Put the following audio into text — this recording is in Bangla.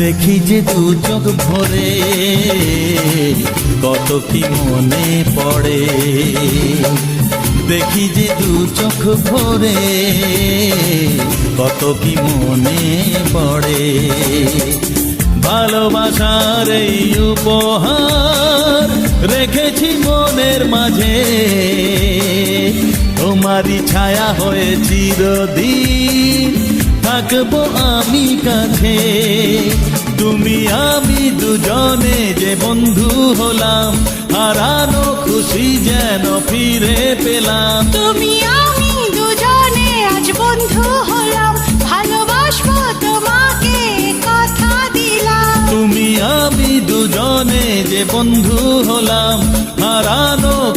দেখি যে দু চোখ ভরে কত কি মনে পড়ে, দেখি যে দু চোখ ভরে কত কি মনে পড়ে। ভালোবাসার এই উপহার রেখেছি মনের মাঝে, তোমারই ছায়া হয়ে চিরদিন থাকবো আমি কাছে। তুমি আমি দুজনে যে বন্ধু হলাম, হারানো খুশি যেন ফিরে পেলাম। তুমি আমি দুজনে আজ বন্ধু হলাম, ভালোবাসবো তোমাকে কথা দিলাম। তুমি আমি দুজনে যে বন্ধু হলাম, হারানো